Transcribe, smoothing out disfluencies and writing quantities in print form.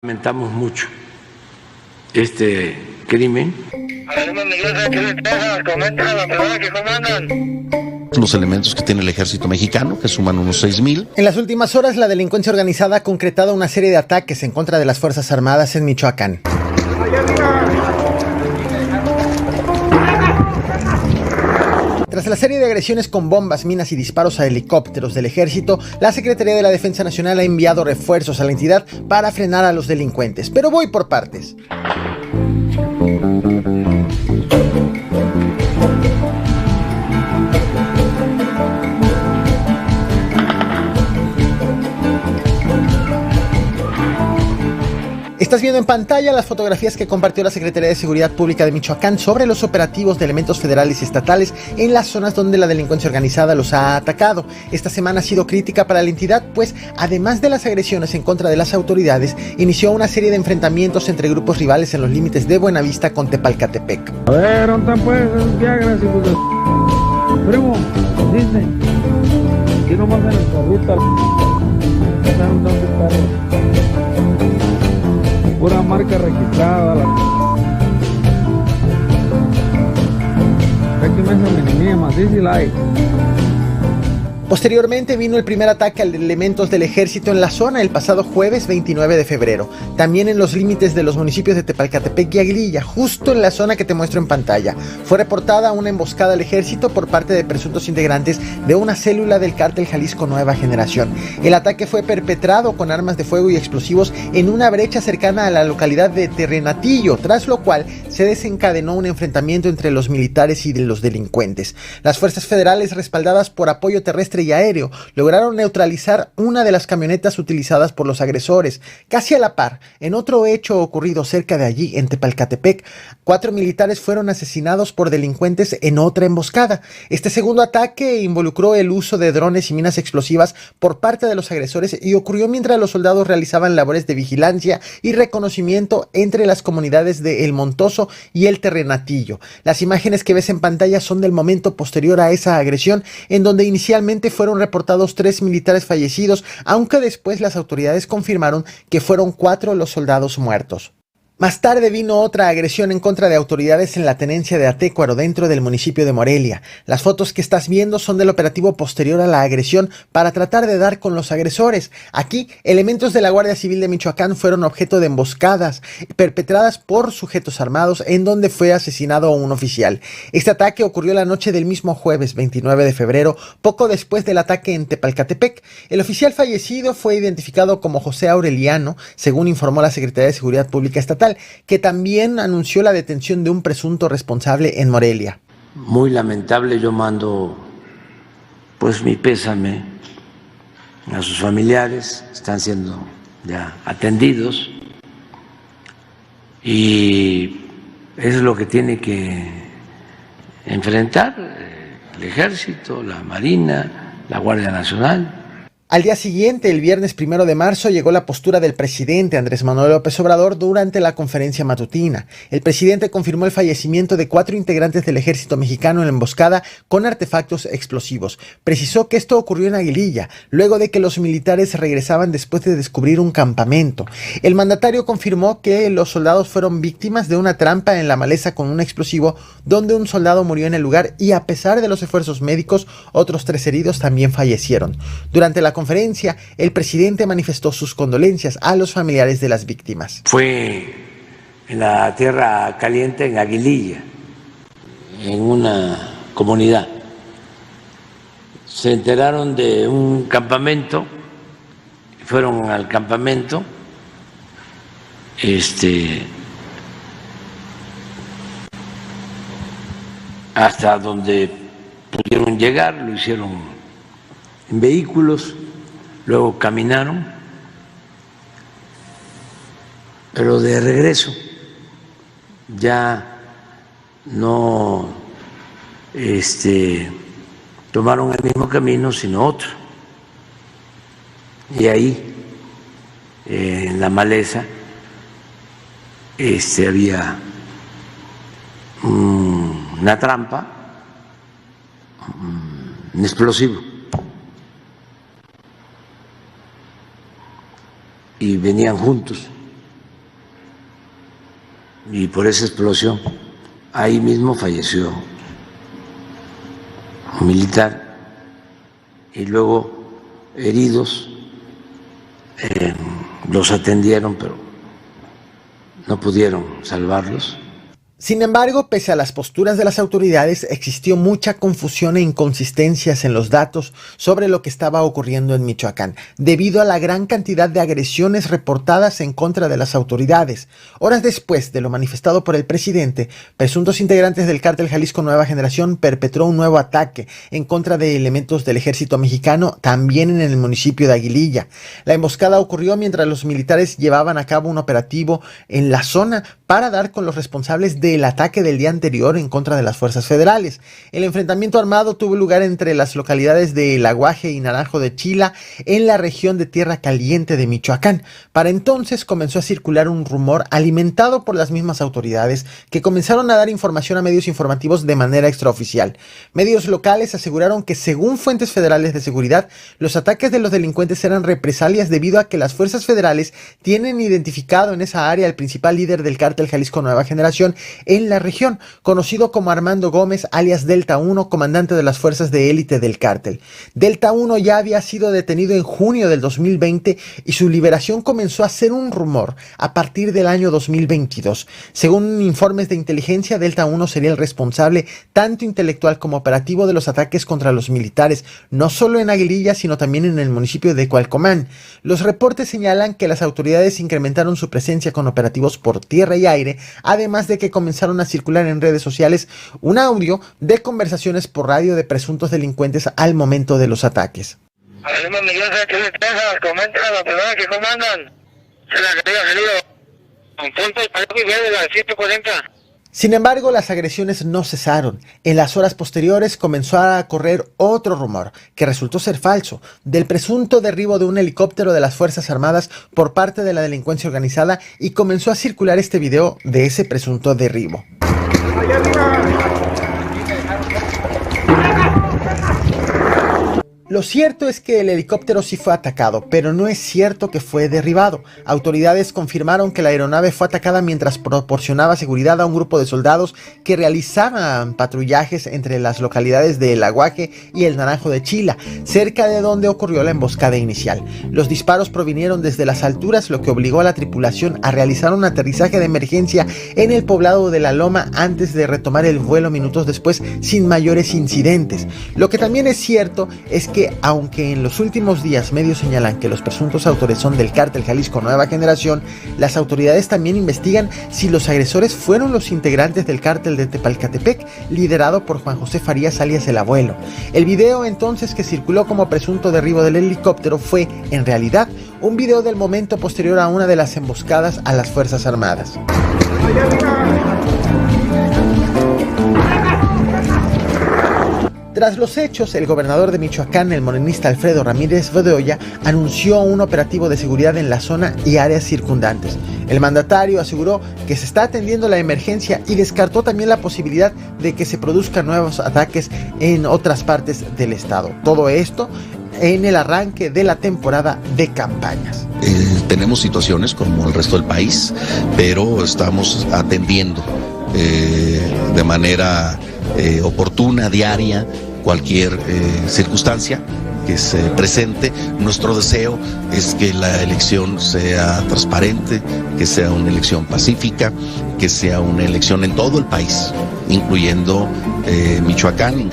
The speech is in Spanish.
Lamentamos mucho este crimen. Los elementos que tiene el ejército mexicano, que suman unos 6,000. En las últimas horas, la delincuencia organizada ha concretado una serie de ataques en contra de las Fuerzas Armadas en Michoacán. Tras la serie de agresiones con bombas, minas y disparos a helicópteros del ejército, la Secretaría de la Defensa Nacional ha enviado refuerzos a la entidad para frenar a los delincuentes. Pero voy por partes. Estás viendo en pantalla las fotografías que compartió la Secretaría de Seguridad Pública de Michoacán sobre los operativos de elementos federales y estatales en las zonas donde la delincuencia organizada los ha atacado. Esta semana ha sido crítica para la entidad, pues además de las agresiones en contra de las autoridades, inició una serie de enfrentamientos entre grupos rivales en los límites de Buenavista con Tepalcatepec. A ver, ¿dónde están pues esos Viagras, hijos de... Primo, dice, aquí nomás en el carrito, ¿saben dónde está? Pura marca registrada. Posteriormente vino el primer ataque a elementos del ejército en la zona el pasado jueves 29 de febrero, también en los límites de los municipios de Tepalcatepec y Aguililla, justo en la zona que te muestro en pantalla. Fue reportada una emboscada al ejército por parte de presuntos integrantes de una célula del cártel Jalisco Nueva Generación. El ataque fue perpetrado con armas de fuego y explosivos en una brecha cercana a la localidad de Terrenatillo, tras lo cual se desencadenó un enfrentamiento entre los militares y los delincuentes. Las fuerzas federales, respaldadas por apoyo terrestre y aéreo, lograron neutralizar una de las camionetas utilizadas por los agresores. Casi a la par, en otro hecho ocurrido cerca de allí, en Tepalcatepec, 4 militares fueron asesinados por delincuentes en otra emboscada. Este segundo ataque involucró el uso de drones y minas explosivas por parte de los agresores y ocurrió mientras los soldados realizaban labores de vigilancia y reconocimiento entre las comunidades de El Montoso y El Terrenatillo. Las imágenes que ves en pantalla son del momento posterior a esa agresión, en donde inicialmente fueron reportados 3 militares fallecidos, aunque después las autoridades confirmaron que fueron 4 los soldados muertos. Más tarde vino otra agresión en contra de autoridades en la tenencia de Atécuaro, dentro del municipio de Morelia. Las fotos que estás viendo son del operativo posterior a la agresión para tratar de dar con los agresores. Aquí, elementos de la Guardia Civil de Michoacán fueron objeto de emboscadas perpetradas por sujetos armados, en donde fue asesinado un oficial. Este ataque ocurrió la noche del mismo jueves 29 de febrero, poco después del ataque en Tepalcatepec. El oficial fallecido fue identificado como José Aureliano, según informó la Secretaría de Seguridad Pública Estatal, que también anunció la detención de un presunto responsable en Morelia. Muy lamentable, yo mando pues mi pésame a sus familiares, están siendo ya atendidos y es lo que tiene que enfrentar el Ejército, la Marina, la Guardia Nacional. Al día siguiente, el viernes 1 de marzo, llegó la postura del presidente Andrés Manuel López Obrador durante la conferencia matutina. El presidente confirmó el fallecimiento de 4 integrantes del ejército mexicano en la emboscada con artefactos explosivos. Precisó que esto ocurrió en Aguililla, luego de que los militares regresaban después de descubrir un campamento. El mandatario confirmó que los soldados fueron víctimas de una trampa en la maleza con un explosivo, donde un soldado murió en el lugar y, a pesar de los esfuerzos médicos, otros 3 heridos también fallecieron. Durante la conferencia, el presidente manifestó sus condolencias a los familiares de las víctimas. Fue en la Tierra Caliente, en Aguililla, en una comunidad. Se enteraron de un campamento, fueron al campamento, hasta donde pudieron llegar, lo hicieron en vehículos, luego caminaron, pero de regreso ya no tomaron el mismo camino, sino otro. Y ahí, en la maleza, había una trampa, un explosivo. Y venían juntos y por esa explosión ahí mismo falleció un militar y luego heridos los atendieron, pero no pudieron salvarlos. Sin embargo, pese a las posturas de las autoridades, existió mucha confusión e inconsistencias en los datos sobre lo que estaba ocurriendo en Michoacán, debido a la gran cantidad de agresiones reportadas en contra de las autoridades. Horas después de lo manifestado por el presidente, presuntos integrantes del cártel Jalisco Nueva Generación perpetró un nuevo ataque en contra de elementos del ejército mexicano, también en el municipio de Aguililla. La emboscada ocurrió mientras los militares llevaban a cabo un operativo en la zona para dar con los responsables del ataque del día anterior en contra de las fuerzas federales. El enfrentamiento armado tuvo lugar entre las localidades de El Aguaje y Naranjo de Chila, en la región de Tierra Caliente de Michoacán. Para entonces comenzó a circular un rumor alimentado por las mismas autoridades, que comenzaron a dar información a medios informativos de manera extraoficial. Medios locales aseguraron que, según fuentes federales de seguridad, los ataques de los delincuentes eran represalias debido a que las fuerzas federales tienen identificado en esa área al principal líder del cártel Jalisco Nueva Generación en la región, conocido como Armando Gómez, alias Delta 1, comandante de las fuerzas de élite del cártel. Delta 1 ya había sido detenido en junio del 2020 y su liberación comenzó a ser un rumor a partir del año 2022. Según informes de inteligencia, Delta 1 sería el responsable tanto intelectual como operativo de los ataques contra los militares, no solo en Aguililla, sino también en el municipio de Cualcomán. Los reportes señalan que las autoridades incrementaron su presencia con operativos por tierra y aire, además de que comenzaron a circular en redes sociales un audio de conversaciones por radio de presuntos delincuentes al momento de los ataques. Sin embargo, las agresiones no cesaron. En las horas posteriores comenzó a correr otro rumor, que resultó ser falso, del presunto derribo de un helicóptero de las Fuerzas Armadas por parte de la delincuencia organizada, y comenzó a circular este video de ese presunto derribo. Lo cierto es que el helicóptero sí fue atacado, pero no es cierto que fue derribado. Autoridades confirmaron que la aeronave fue atacada mientras proporcionaba seguridad a un grupo de soldados que realizaban patrullajes entre las localidades de El Aguaje y el Naranjo de Chila, cerca de donde ocurrió la emboscada inicial. Los disparos provinieron desde las alturas, lo que obligó a la tripulación a realizar un aterrizaje de emergencia en el poblado de La Loma antes de retomar el vuelo minutos después sin mayores incidentes. Lo que también es cierto es que, aunque en los últimos días medios señalan que los presuntos autores son del cártel Jalisco Nueva Generación, las autoridades también investigan si los agresores fueron los integrantes del cártel de Tepalcatepec, liderado por Juan José Farías alias El Abuelo. El video entonces que circuló como presunto derribo del helicóptero fue, en realidad, un video del momento posterior a una de las emboscadas a las Fuerzas Armadas. Tras los hechos, el gobernador de Michoacán, el morenista Alfredo Ramírez Bedoya, anunció un operativo de seguridad en la zona y áreas circundantes. El mandatario aseguró que se está atendiendo la emergencia y descartó también la posibilidad de que se produzcan nuevos ataques en otras partes del estado. Todo esto en el arranque de la temporada de campañas. Tenemos situaciones como el resto del país, pero estamos atendiendo de manera oportuna, diaria, cualquier circunstancia que se presente. Nuestro deseo es que la elección sea transparente, que sea una elección pacífica, que sea una elección en todo el país, incluyendo Michoacán.